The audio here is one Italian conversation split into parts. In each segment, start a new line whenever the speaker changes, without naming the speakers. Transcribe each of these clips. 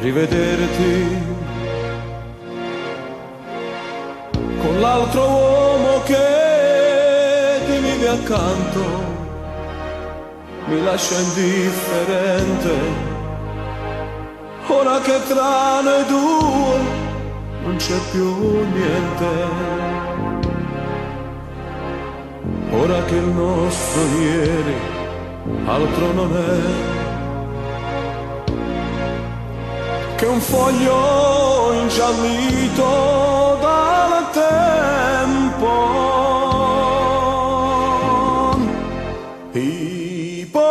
rivederti con l'altro uomo che ti vive accanto, mi lascia indifferente, ora che tra noi due non c'è più niente. Ora che il nostro ieri altro non è che un foglio ingiallito dal tempo. Ipocrisia,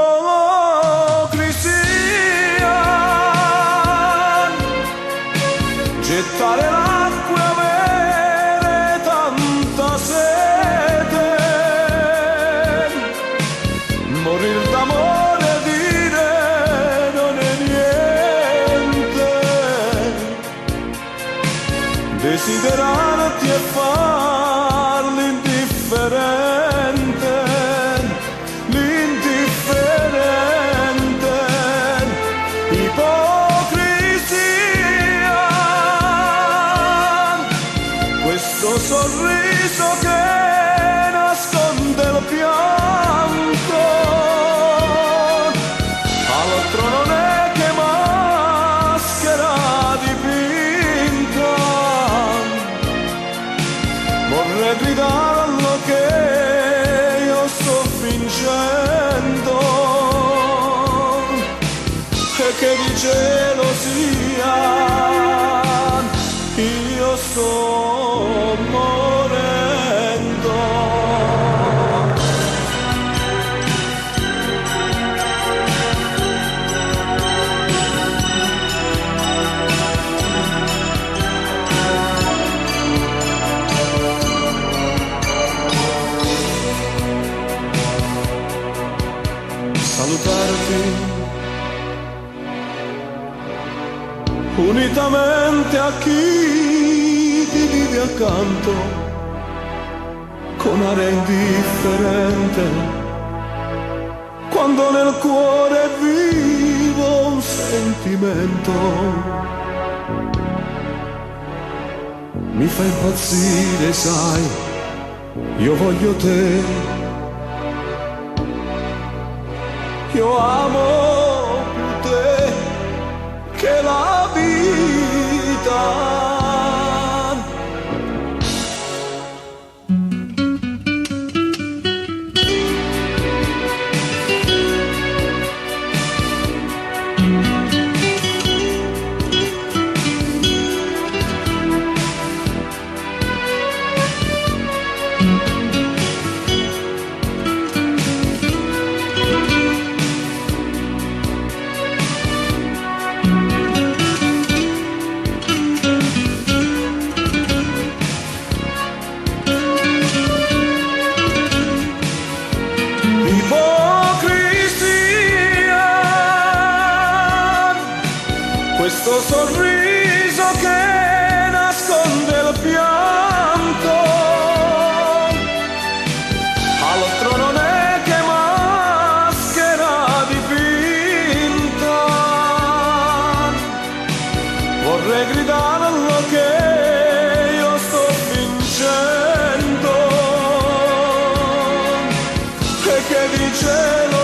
gettare l'acqua e avere tanta sete, morir d'amore e dire non è niente, desiderarti e far l'indifferente, l'indifferente. Ipocrisia, questo sorriso che nasconde il pianto, altro non è che maschera dipinta. Vorrei gridarlo che io sto fingendo e che di gelosia io sto morendo. Salutarti unitamente a chi ti vive accanto con aria indifferente, quando nel cuore è vivo un sentimento. Mi fa impazzire, sai, io voglio te, io amo più te che la vita. Questo sorriso che nasconde il pianto, altro non è che maschera dipinta. Vorrei gridarlo che io sto fingendo e che di cielo